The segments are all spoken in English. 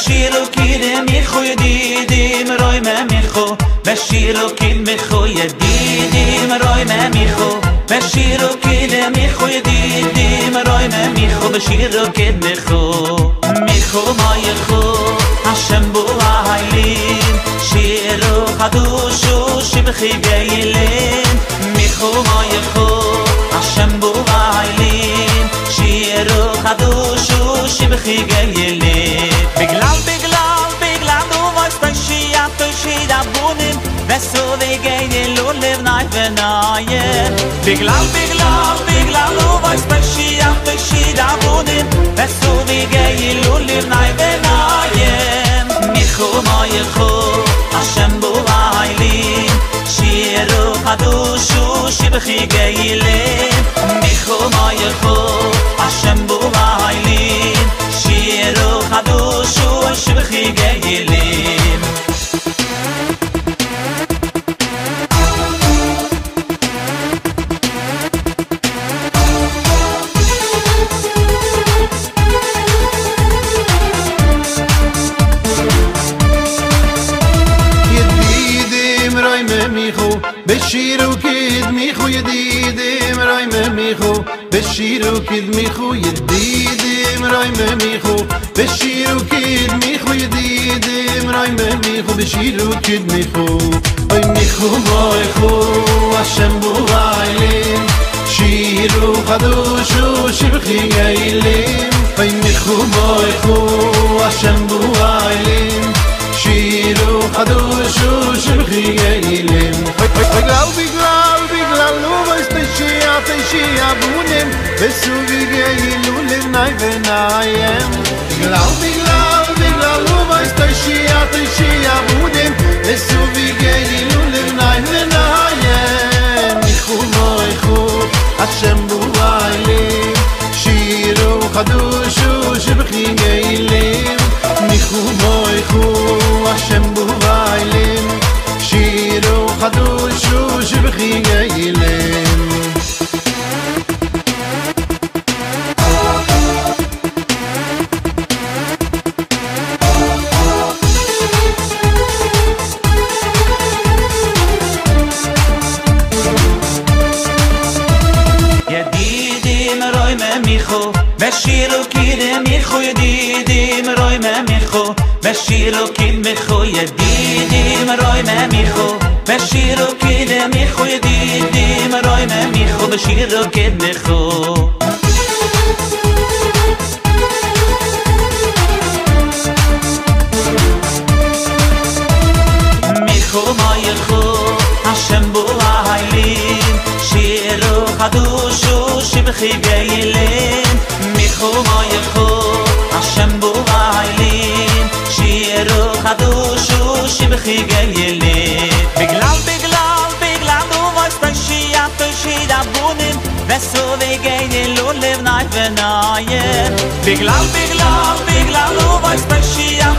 بشيرو كده ميخو يديدي مروي ما ميخو بشيرو كده ميخو يديدي مروي ما ميخو بشيرو كده ميخو يديدي مروي ما ميخو بشيرو كده ميخو ما يخو عشان بوها هايلين شيرو خدوشو شبخي جايلين ميخو ما يخو عشان بوها هايلين شيرو خدوشو شبخي جايلين بجلال نوماس تشي دابونين بسو بجايل ولب ناي بناين بجلال نوماس تشي دابونين بسو بجايل ولب ناي بناين ميخو ما يخو عشان بوهايلين شيرو خدوشو شبخي جايلين ميخو ما يخو عشان بوهايلين شيرو خدوشو شبخي جايلين بشيرو كد ميخو يديد مراي ميخو بشيرو كد ميخو يديد مراي ميخو بشيرو كد ميخو يديد مراي ميخو بشيرو كد ميخو اي ميخو مايخو عشان بوغايلين شيرو خدوشو شبخي جايلين اي ميخو مايخو عشان بوغايلين شيرو خدوشو شبخي جايلين بجلال نوماس تشي عبونين بسو بجايل ولب ناي بنايم بجلال نوماس تشي عبونين بسو بجايل ولب ناي بنايم ميخو مايخو عشان بوغايلين شيرو خدوشو شبخي جايلين ميخو مايخو عشان بوغايلين شيرو خدوشو شبخي جايلين يديدي مروي ما ميخو بشيرو كده ميخو يديدي مروي ما ميخو بشيرو كده ميخو يديدي مروي ما ميخو بشيرو كده ميخو يديدي مروي ما ميخو بشيرو كده ميخو ما يخو عشان بوهايلين شيرو خدوشو شبخي جايلين ميخو ما يخو عشان بوهايلين شيرو خدوشو شبخي جايلين بجلال نوماس تشي دابونين بسو بجايل ولب ناي بناين بجلال نوماس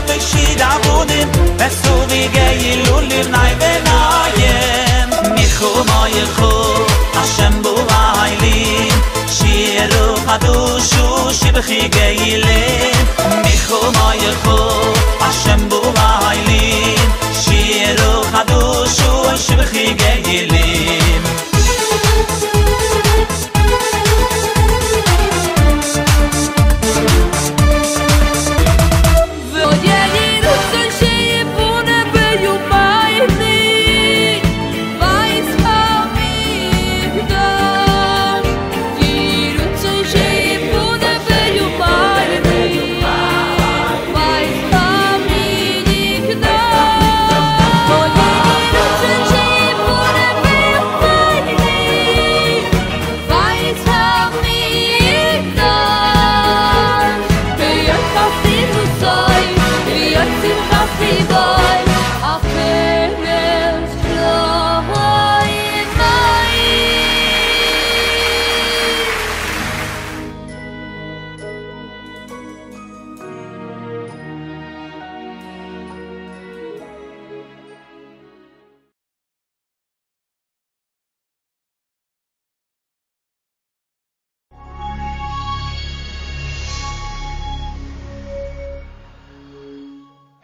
تشي دابونين بسو بجايل ولب ناي بناين ميخو ما يخو عشان بوهايلين شيرو خدوشو شبخي جايلين ميخو ما يخو عشان بوهايلين شيرو خدوشو شبخي جايلين Weiß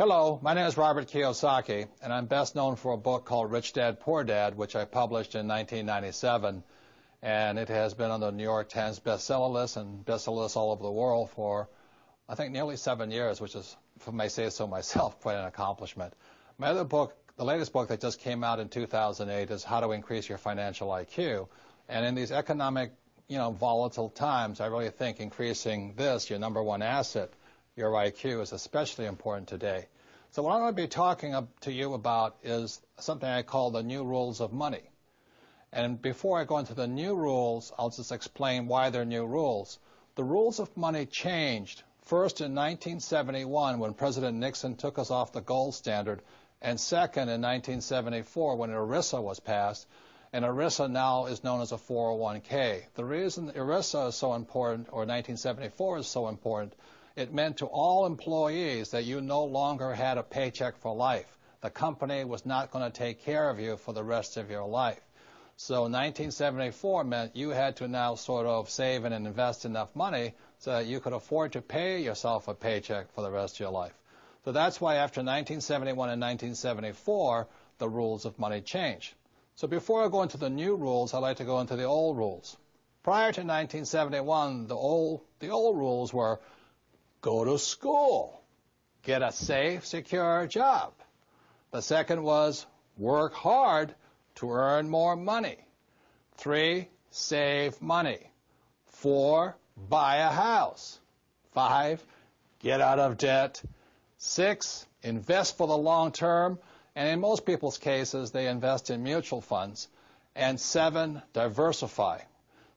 Hello, my name is Robert Kiyosaki, and I'm best known for a book called Rich Dad, Poor Dad, which I published in 1997, and it has been on the New York Times bestseller list and bestseller lists all over the world for, I think, nearly 7 years, which is, if I may say so myself, quite an accomplishment. My other book, the latest book that just came out in 2008, is How to Increase Your Financial IQ, and in these economic, volatile times, I really think increasing this, your number one asset, your IQ, is especially important today. So what I'm going to be talking to you about is something I call the new rules of money. And before I go into the new rules, I'll just explain why they're new rules. The rules of money changed first in 1971 when President Nixon took us off the gold standard, and second in 1974 when ERISA was passed. And ERISA now is known as a 401k. The reason ERISA is so important, or 1974 is so important, it meant to all employees that you no longer had a paycheck for life. The company was not going to take care of you for the rest of your life. So 1974 meant you had to now sort of save and invest enough money so that you could afford to pay yourself a paycheck for the rest of your life. So that's why after 1971 and 1974, the rules of money changed. So before I go into the new rules, I'd like to go into the old rules. Prior to 1971, the old rules were go to school, get a safe, secure job. The second was work hard to earn more money. 3, save money. 4, buy a house. 5, get out of debt. 6, invest for the long term. And in most people's cases, they invest in mutual funds. And 7, diversify.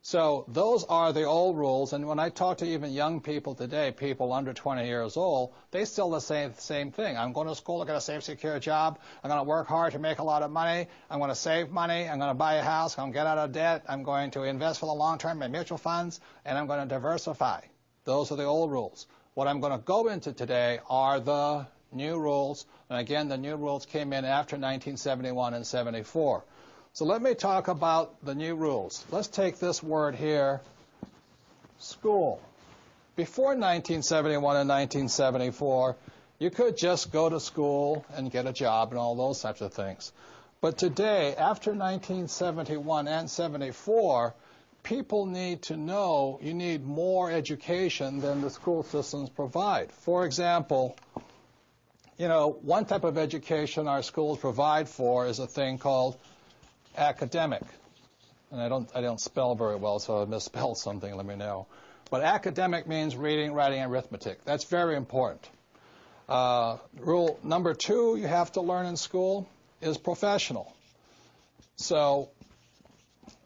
So those are the old rules, and when I talk to even young people today, people under 20 years old, they still say the same thing. I'm going to school to get a safe, secure job. I'm going to work hard to make a lot of money. I'm going to save money. I'm going to buy a house. I'm going to get out of debt. I'm going to invest for the long term in mutual funds, and I'm going to diversify. Those are the old rules. What I'm going to go into today are the new rules, and again, the new rules came in after 1971 and 74. So let me talk about the new rules. Let's take this word here, school. Before 1971 and 1974, you could just go to school and get a job and all those types of things. But today, after 1971 and 74, people need to know you need more education than the school systems provide. For example, one type of education our schools provide for is a thing called academic. And I don't spell very well, so if I misspelled something, let me know. But academic means reading, writing, and arithmetic. That's very important. Rule number 2 you have to learn in school is professional. So,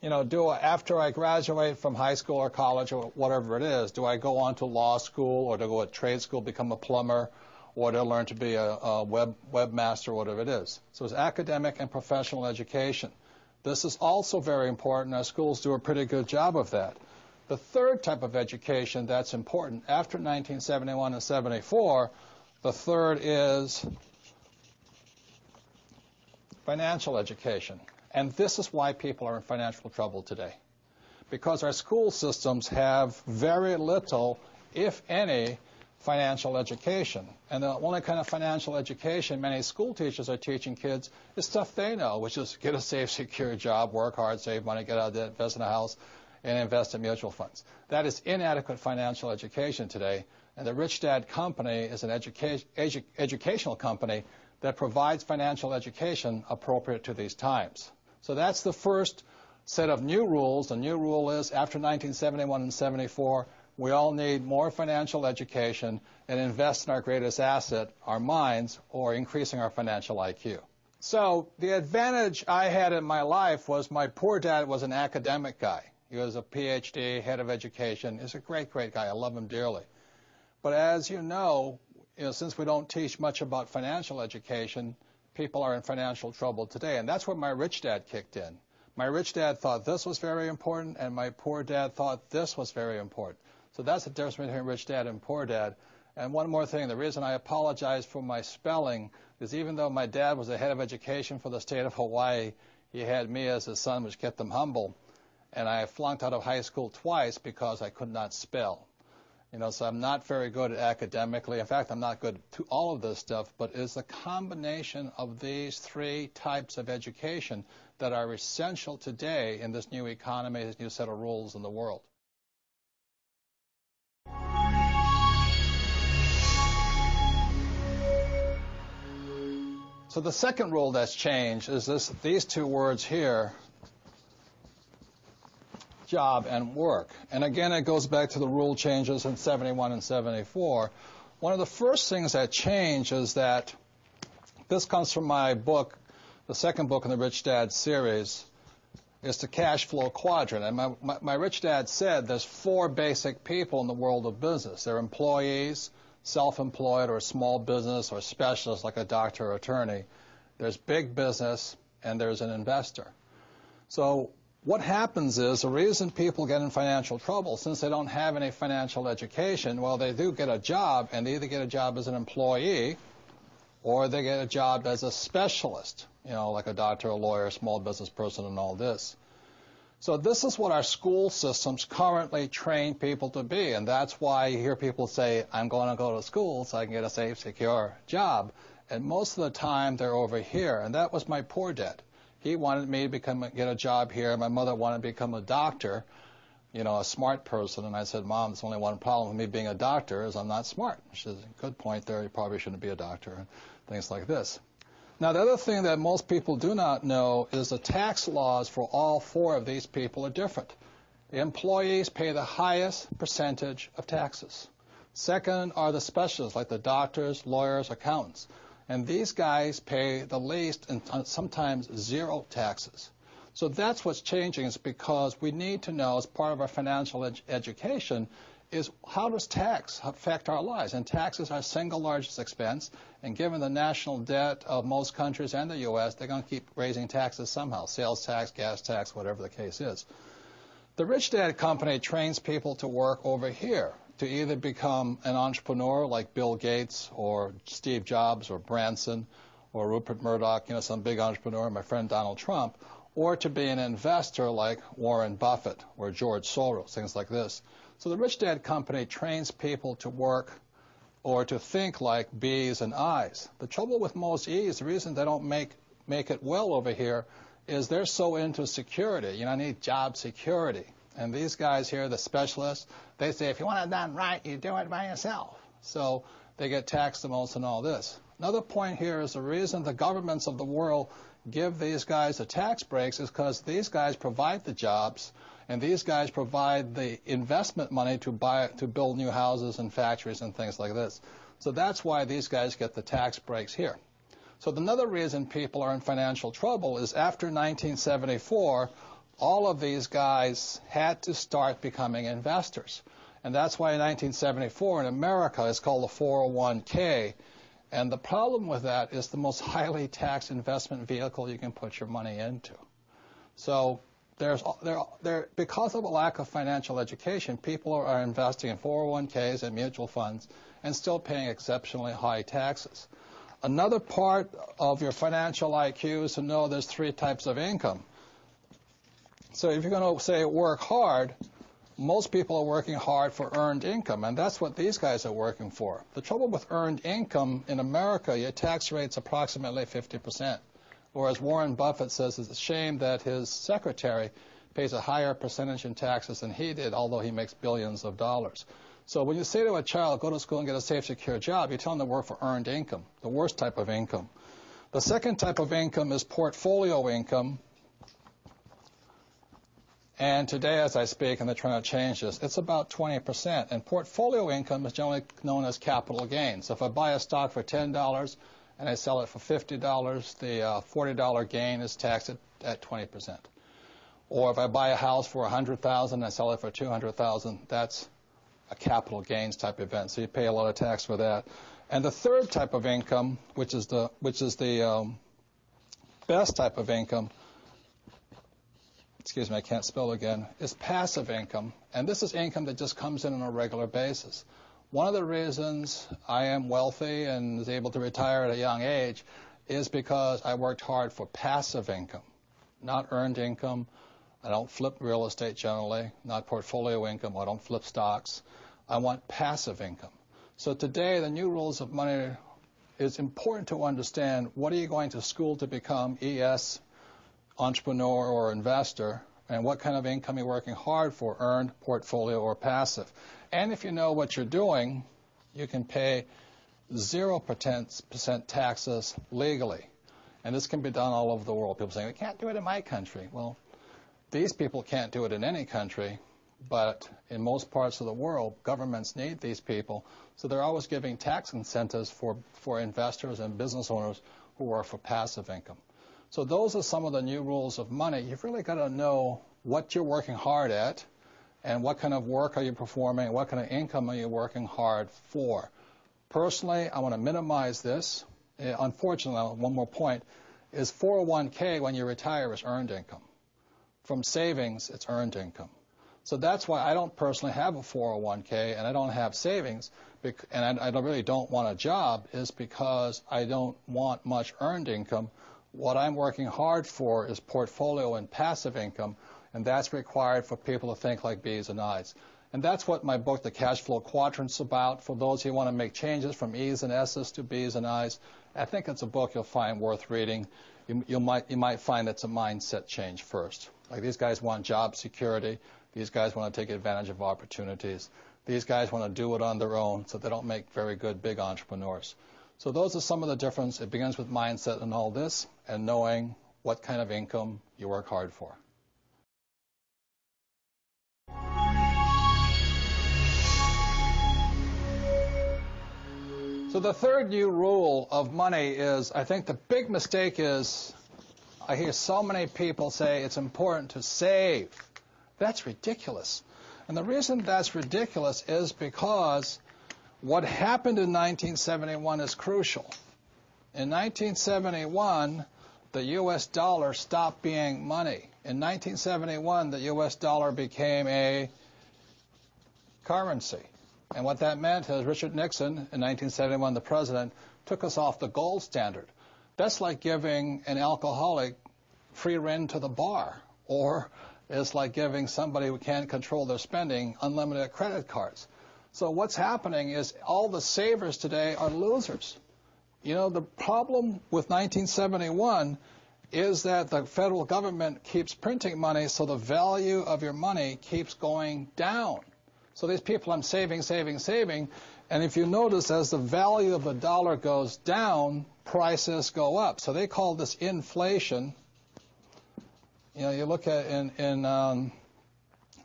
after I graduate from high school or college or whatever it is, do I go on to law school or to go to trade school, become a plumber, or to learn to be a webmaster, whatever it is? So it's academic and professional education. This is also very important. Our schools do a pretty good job of that. The third type of education that's important after 1971 and 74, the third is financial education. And this is why people are in financial trouble today. Because our school systems have very little, if any, financial education. And the only kind of financial education many school teachers are teaching kids is stuff they know, which is get a safe, secure job, work hard, save money, get out of debt, invest in a house, and invest in mutual funds. That is inadequate financial education today. And the Rich Dad Company is an educational company that provides financial education appropriate to these times. So that's the first set of new rules. The new rule is after 1971 and 74, we all need more financial education and invest in our greatest asset, our minds, or increasing our financial IQ. So the advantage I had in my life was my poor dad was an academic guy. He was a PhD, head of education. He's a great, great guy. I love him dearly. But as you know, since we don't teach much about financial education, people are in financial trouble today. And that's where my rich dad kicked in. My rich dad thought this was very important, and my poor dad thought this was very important. So that's the difference between rich dad and poor dad. And one more thing, the reason I apologize for my spelling is even though my dad was the head of education for the state of Hawaii, he had me as his son, which kept him humble. And I flunked out of high school twice because I could not spell. So I'm not very good at academically. In fact, I'm not good to all of this stuff, but it's the combination of these three types of education that are essential today in this new economy, this new set of rules in the world. So the second rule that's changed is these two words here, job and work. And again, it goes back to the rule changes in 71 and 74. One of the first things that changed is that this comes from my book, the second book in the Rich Dad series, is the cash flow quadrant. And my Rich Dad said there's four basic people in the world of business. They're employees, self-employed or small business or specialists like a doctor or attorney. There's big business, and there's an investor. So what happens is the reason people get in financial trouble, since they don't have any financial education, well, they do get a job, and they either get a job as an employee or they get a job as a specialist, like a doctor, a lawyer, small business person, and all this. So this is what our school systems currently train people to be, and that's why you hear people say, I'm going to go to school so I can get a safe, secure job. And most of the time, they're over here, and that was my poor dad. He wanted me to get a job here. My mother wanted to become a doctor, a smart person. And I said, Mom, there's only one problem with me being a doctor is I'm not smart. She says, good point there. You probably shouldn't be a doctor, and things like this. Now, the other thing that most people do not know is the tax laws for all four of these people are different. The employees pay the highest percentage of taxes. Second are the specialists, like the doctors, lawyers, accountants. And these guys pay the least and sometimes zero taxes. So that's what's changing, is because we need to know, as part of our financial education, is how does tax affect our lives? And tax is our single largest expense. And given the national debt of most countries and the U.S., they're going to keep raising taxes somehow, sales tax, gas tax, whatever the case is. The Rich Dad Company trains people to work over here, to either become an entrepreneur like Bill Gates or Steve Jobs or Branson or Rupert Murdoch, some big entrepreneur, my friend Donald Trump, or to be an investor like Warren Buffett or George Soros, things like this. So the Rich Dad Company trains people to work or to think like B's and I's. The trouble with most E's, the reason they don't make it well over here, is they're so into security. I need job security. And these guys here, the specialists, they say, if you want it done right, you do it by yourself. So they get taxed the most and all this. Another point here is the reason the governments of the world give these guys the tax breaks is because these guys provide the jobs, and these guys provide the investment money to build new houses and factories and things like this. So that's why these guys get the tax breaks here. So another reason people are in financial trouble is after 1974, all of these guys had to start becoming investors. And that's why in 1974 in America it's called the 401k. And the problem with that is the most highly taxed investment vehicle you can put your money into. So because of a lack of financial education, people are investing in 401ks and mutual funds and still paying exceptionally high taxes. Another part of your financial IQ is to know there's three types of income. So if you're going to say work hard, most people are working hard for earned income, and that's what these guys are working for. The trouble with earned income in America, your tax rate's approximately 50%, whereas Warren Buffett says it's a shame that his secretary pays a higher percentage in taxes than he did, although he makes billions of dollars. So when you say to a child, go to school and get a safe, secure job, you tell them to work for earned income, the worst type of income. The second type of income is portfolio income. And today, as I speak, and they're trying to change this, it's about 20%. And portfolio income is generally known as capital gains. So if I buy a stock for $10 and I sell it for $50, the $40 gain is taxed at 20%. Or if I buy a house for $100,000 and I sell it for $200,000, that's a capital gains type event. So you pay a lot of tax for that. And the third type of income, which is the best type of income, excuse me, I can't spell again, is passive income. And this is income that just comes in on a regular basis. One of the reasons I am wealthy and is able to retire at a young age is because I worked hard for passive income, not earned income. I don't flip real estate generally, not portfolio income. I don't flip stocks. I want passive income. So today, the new rules of money, it's important to understand what are you going to school to become, ES, entrepreneur or investor, and what kind of income you're working hard for, earned, portfolio, or passive. And if you know what you're doing, you can pay 0% taxes legally. And this can be done all over the world. People say, we can't do it in my country. Well, these people can't do it in any country, but in most parts of the world, governments need these people. So they're always giving tax incentives for investors and business owners who are for passive income. So those are some of the new rules of money. You've really got to know what you're working hard at and what kind of work are you performing, what kind of income are you working hard for. Personally, I want to minimize this. Unfortunately, one more point, is 401k when you retire is earned income. From savings, it's earned income. So that's why I don't personally have a 401k and I don't have savings, and I really don't want a job, is because I don't want much earned income. What I'm working hard for is portfolio and passive income, and that's required for people to think like B's and I's. And that's what my book, The Cash Flow Quadrant, is about. For those who want to make changes from E's and S's to B's and I's, I think it's a book you'll find worth reading. You might find it's a mindset change first. Like these guys want job security. These guys want to take advantage of opportunities. These guys want to do it on their own, so they don't make very good big entrepreneurs. So those are some of the difference. It begins with mindset and all this, and knowing what kind of income you work hard for. So the third new rule of money is, I think the big mistake is, I hear so many people say it's important to save. That's ridiculous. And the reason that's ridiculous is because what happened in 1971 is crucial. In 1971, the U.S. dollar stopped being money. In 1971, the U.S. dollar became a currency. And what that meant is Richard Nixon, in 1971, the president, took us off the gold standard. That's like giving an alcoholic free rein to the bar, or it's like giving somebody who can't control their spending unlimited credit cards. So what's happening is all the savers today are losers. You know, the problem with 1971 is that the federal government keeps printing money, so the value of your money keeps going down. So these people, I'm saving, and if you notice, as the value of the dollar goes down, prices go up. So they call this inflation. You know, you look at in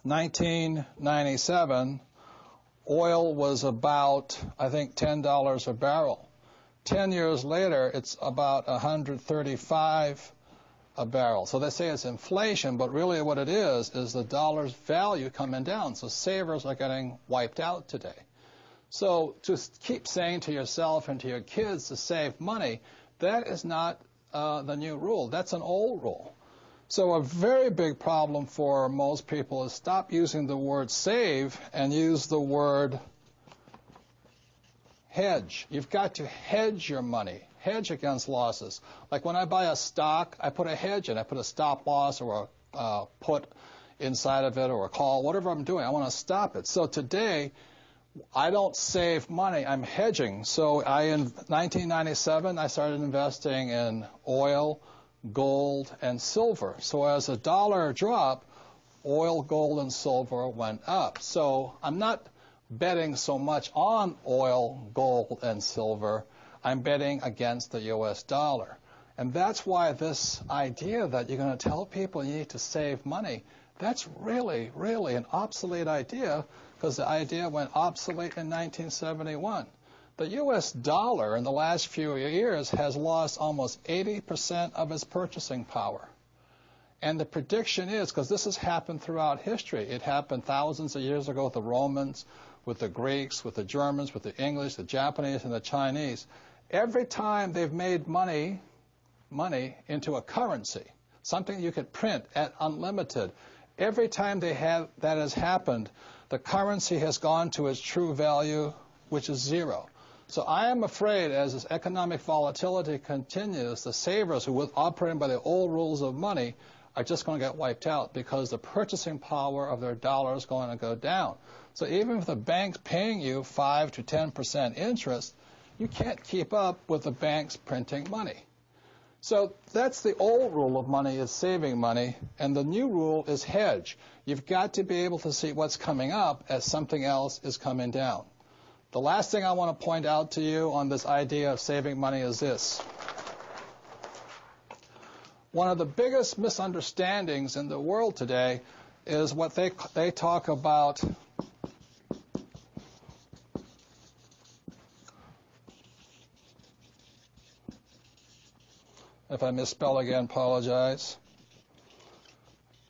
1997, oil was about, I think, $10 a barrel. 10 years later, it's about $135 a barrel. So they say it's inflation, but really what it is the dollar's value coming down. So savers are getting wiped out today. So to keep saying to yourself and to your kids to save money, that is not the new rule. That's an old rule. So a very big problem for most people is stop using the word save and use the word hedge. You've got to hedge your money. Hedge against losses. Like when I buy a stock, I put a hedge in. I put a stop loss or a put inside of it or a call, whatever I'm doing. I want to stop it. So today, I don't save money. I'm hedging. So in 1997, I started investing in oil, gold, and silver. So as the dollar dropped, oil, gold, and silver went up. So I'm not betting so much on oil, gold, and silver. I'm betting against the U.S. dollar. And that's why this idea that you're going to tell people you need to save money, that's really, really an obsolete idea, because the idea went obsolete in 1971. The U.S. dollar in the last few years has lost almost 80% of its purchasing power. And the prediction is, because this has happened throughout history, it happened thousands of years ago with the Romans, with the Greeks, with the Germans, with the English, the Japanese, and the Chinese. Every time they've made money into a currency, something you could print at unlimited, every time that has happened, the currency has gone to its true value, which is zero. So I am afraid as this economic volatility continues, the savers who were operating by the old rules of money are just going to get wiped out because the purchasing power of their dollar is going to go down. So even if the bank's paying you 5 to 10% interest, you can't keep up with the banks printing money. So that's the old rule of money, is saving money, and the new rule is hedge. You've got to be able to see what's coming up as something else is coming down. The last thing I want to point out to you on this idea of saving money is this. One of the biggest misunderstandings in the world today is what they talk about if I misspell again, apologize,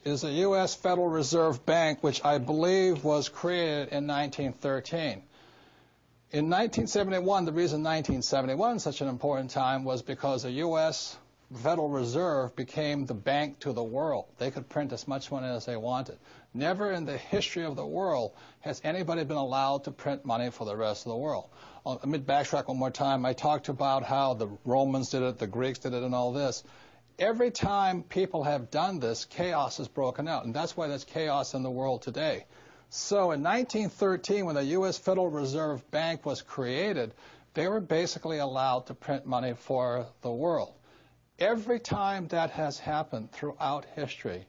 is the U.S. Federal Reserve Bank, which I believe was created in 1913. In 1971, the reason 1971 is such an important time was because the U.S. Federal Reserve became the bank to the world. They could print as much money as they wanted. Never in the history of the world has anybody been allowed to print money for the rest of the world. Let me backtrack one more time. I talked about how the Romans did it, the Greeks did it, and all this. Every time people have done this, chaos has broken out, and that's why there's chaos in the world today. So in 1913, when the U.S. Federal Reserve Bank was created, they were basically allowed to print money for the world. Every time that has happened throughout history,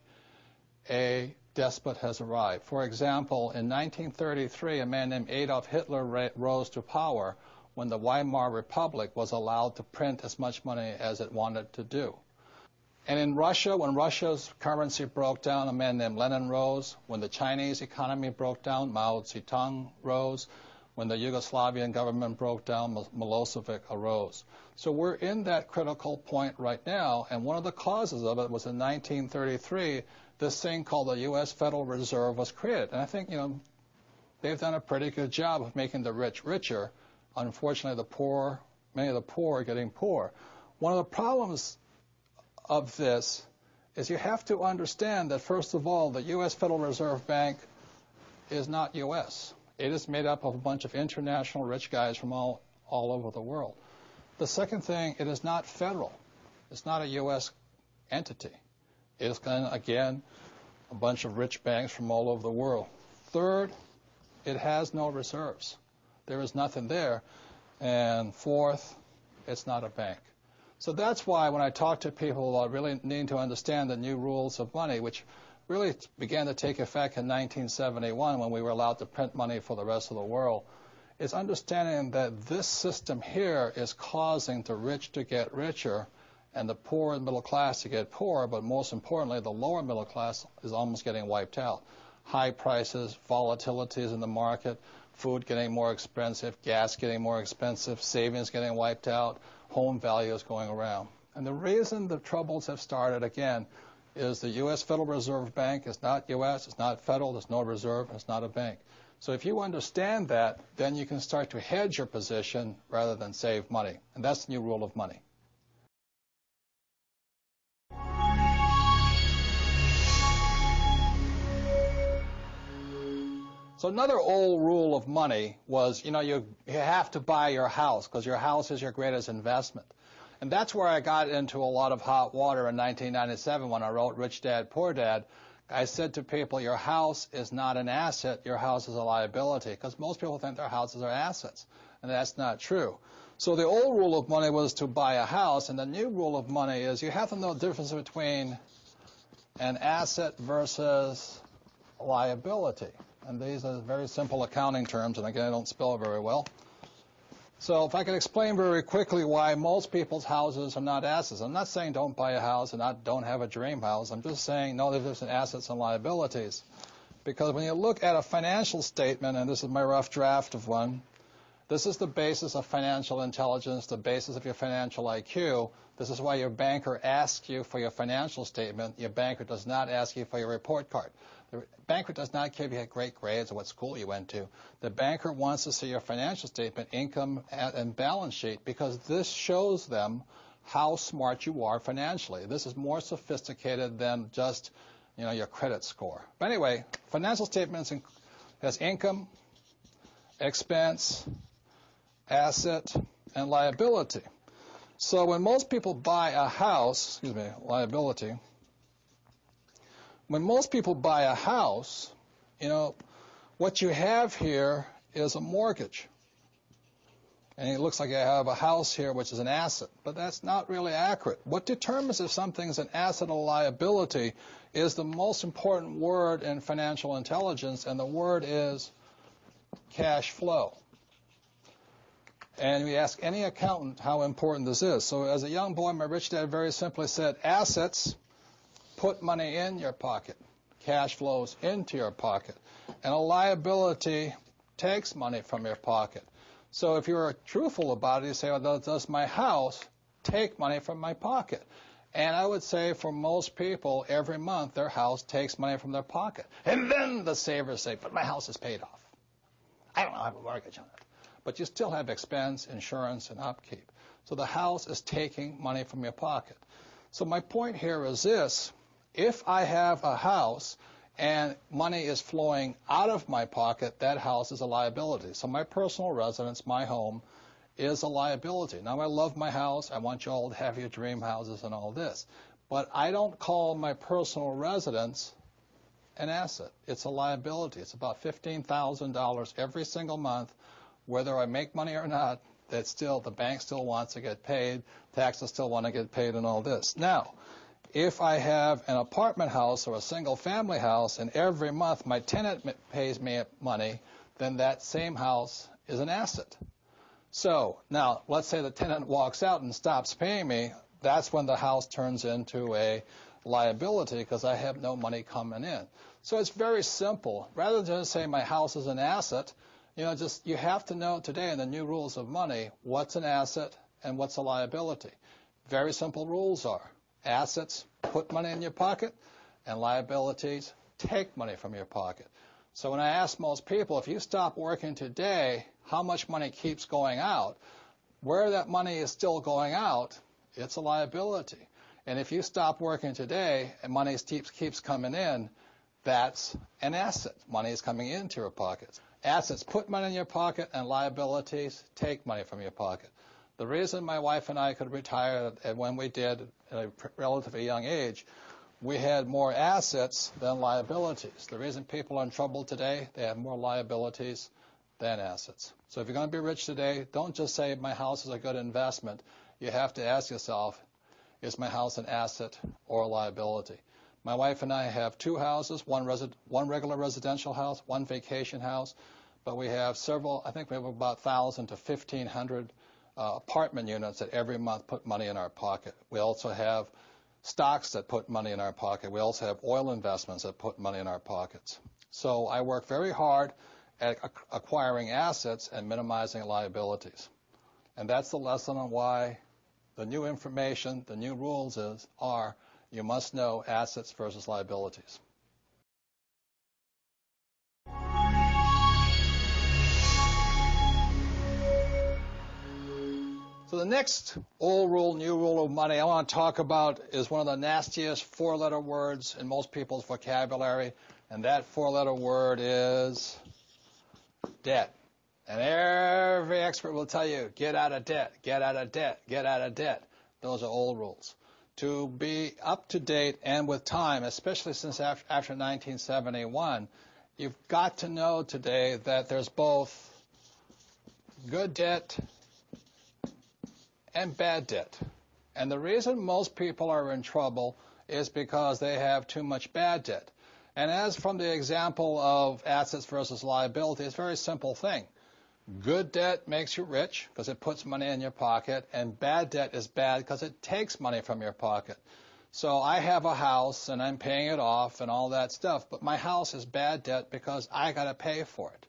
a despot has arrived. For example, in 1933, a man named Adolf Hitler rose to power when the Weimar Republic was allowed to print as much money as it wanted to do. And in Russia, when Russia's currency broke down, a man named Lenin rose. When the Chinese economy broke down, Mao Zedong rose. When the Yugoslavian government broke down, Milosevic arose. So we're in that critical point right now, and one of the causes of it was in 1933, this thing called the U.S. Federal Reserve was created. And I think, they've done a pretty good job of making the rich richer. Unfortunately, many of the poor are getting poor. One of the problems of this is you have to understand that, first of all, the U.S. Federal Reserve Bank is not U.S. It is made up of a bunch of international rich guys from all over the world. The second thing, it is not federal. It's not a U.S. entity. It is, again, a bunch of rich banks from all over the world. Third, it has no reserves. There is nothing there. And fourth, it's not a bank. So that's why when I talk to people about really needing to understand the new rules of money, which really began to take effect in 1971 when we were allowed to print money for the rest of the world, is understanding that this system here is causing the rich to get richer and the poor and middle class to get poorer, but most importantly, the lower middle class is almost getting wiped out. High prices, volatilities in the market, food getting more expensive, gas getting more expensive, savings getting wiped out, home values going around. And the reason the troubles have started, again, is the U.S. Federal Reserve Bank is not U.S., it's not federal, there's no reserve, it's not a bank. So if you understand that, then you can start to hedge your position rather than save money. And that's the new rule of money. So another old rule of money was, you have to buy your house because your house is your greatest investment. And that's where I got into a lot of hot water in 1997 when I wrote Rich Dad, Poor Dad. I said to people, your house is not an asset, your house is a liability, because most people think their houses are assets, and that's not true. So the old rule of money was to buy a house, and the new rule of money is you have to know the difference between an asset versus a liability. And these are very simple accounting terms, and again, I don't spell very well. So if I could explain very quickly why most people's houses are not assets. I'm not saying don't buy a house and don't have a dream house. I'm just saying know the difference in assets and liabilities. Because when you look at a financial statement, and this is my rough draft of one, this is the basis of financial intelligence, the basis of your financial IQ. This is why your banker asks you for your financial statement. Your banker does not ask you for your report card. The banker does not care if you had great grades or what school you went to. The banker wants to see your financial statement, income, and balance sheet, because this shows them how smart you are financially. This is more sophisticated than just, your credit score. But anyway, financial statements has income, expense, asset, and liability. So when most people buy a house, liability, when most people buy a house, what you have here is a mortgage. And it looks like you have a house here, which is an asset. But that's not really accurate. What determines if something's an asset or liability is the most important word in financial intelligence, and the word is cash flow. And we ask any accountant how important this is. So as a young boy, my rich dad very simply said, assets put money in your pocket. Cash flows into your pocket. And a liability takes money from your pocket. So if you're truthful about it, you say, well, does my house take money from my pocket? And I would say for most people, every month their house takes money from their pocket. And then the savers say, but my house is paid off. I don't have a mortgage on it. But you still have expense, insurance, and upkeep. So the house is taking money from your pocket. So my point here is this. If I have a house and money is flowing out of my pocket, that house is a liability. So my personal residence, my home, is a liability. Now, I love my house. I want you all to have your dream houses and all this. But I don't call my personal residence an asset. It's a liability. It's about $15,000 every single month. Whether I make money or not, the bank still wants to get paid. Taxes still want to get paid and all this. Now, if I have an apartment house or a single-family house and every month my tenant pays me money, then that same house is an asset. So now, let's say the tenant walks out and stops paying me. That's when the house turns into a liability because I have no money coming in. So it's very simple. Rather than just say my house is an asset, you have to know today in the new rules of money what's an asset and what's a liability. Very simple rules are. Assets put money in your pocket, and liabilities take money from your pocket. So when I ask most people, if you stop working today, how much money keeps going out? Where that money is still going out, it's a liability. And if you stop working today and money keeps coming in, that's an asset. Money is coming into your pocket. Assets put money in your pocket, and liabilities take money from your pocket. The reason my wife and I could retire when we did at a relatively young age, we had more assets than liabilities. The reason people are in trouble today, they have more liabilities than assets. So if you're going to be rich today, don't just say my house is a good investment. You have to ask yourself, is my house an asset or a liability? My wife and I have two houses, one regular residential house, one vacation house, but we have several, I think we have about 1,000 to 1,500 apartment units that every month put money in our pocket. We also have stocks that put money in our pocket. We also have oil investments that put money in our pockets. So I work very hard at acquiring assets and minimizing liabilities. And that's the lesson on why the new information, the new rules are you must know assets versus liabilities. So the next old rule, new rule of money I want to talk about is one of the nastiest four-letter words in most people's vocabulary, and that four-letter word is debt. And every expert will tell you, get out of debt, get out of debt, get out of debt. Those are old rules. To be up to date and with time, especially since after 1971, you've got to know today that there's both good debt and bad debt. And the reason most people are in trouble is because they have too much bad debt. And as from the example of assets versus liability, it's a very simple thing. Good debt makes you rich because it puts money in your pocket, and bad debt is bad because it takes money from your pocket. So I have a house and I'm paying it off and all that stuff, but my house is bad debt because I got to pay for it.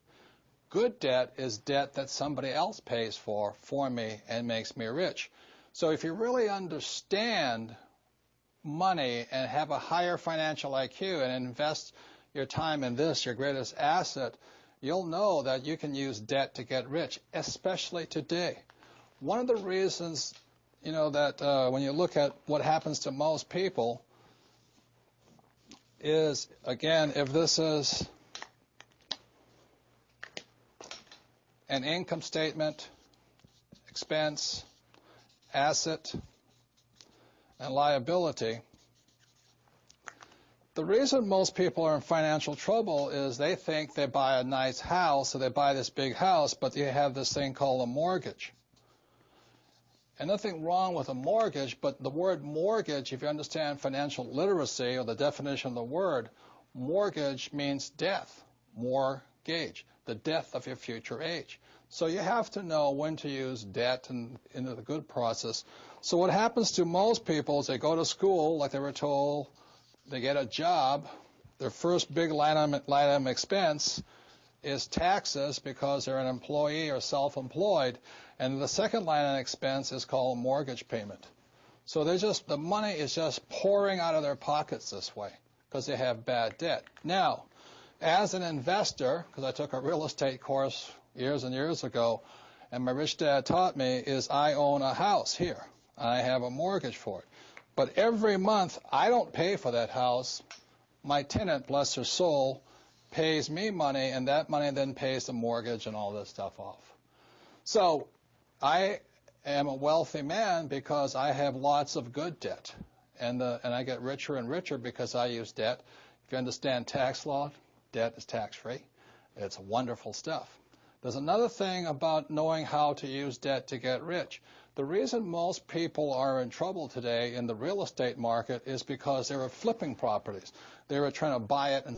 Good debt is debt that somebody else pays for me and makes me rich. So if you really understand money and have a higher financial IQ and invest your time in this, your greatest asset, you'll know that you can use debt to get rich, especially today. One of the reasons, that when you look at what happens to most people is, again, if this is an income statement, expense, asset, and liability, The reason most people are in financial trouble is they think they buy a nice house, so they buy this big house, but they have this thing called a mortgage. And nothing wrong with a mortgage, but the word mortgage, if you understand financial literacy or the definition of the word, mortgage means death, mortgage, the death of your future age. So you have to know when to use debt and into the good process. So what happens to most people is they go to school, like they were told, they get a job, their first big line item expense is taxes because they're an employee or self-employed, and the second line item expense is called mortgage payment. So the money is just pouring out of their pockets this way because they have bad debt. Now, as an investor, because I took a real estate course years and years ago, and my rich dad taught me is I own a house here. I have a mortgage for it. But every month, I don't pay for that house. My tenant, bless her soul, pays me money, and that money then pays the mortgage and all this stuff off. So I am a wealthy man because I have lots of good debt. And I get richer and richer because I use debt. If you understand tax law, debt is tax-free. It's wonderful stuff. There's another thing about knowing how to use debt to get rich. The reason most people are in trouble today in the real estate market is because they were flipping properties. They were trying to buy it and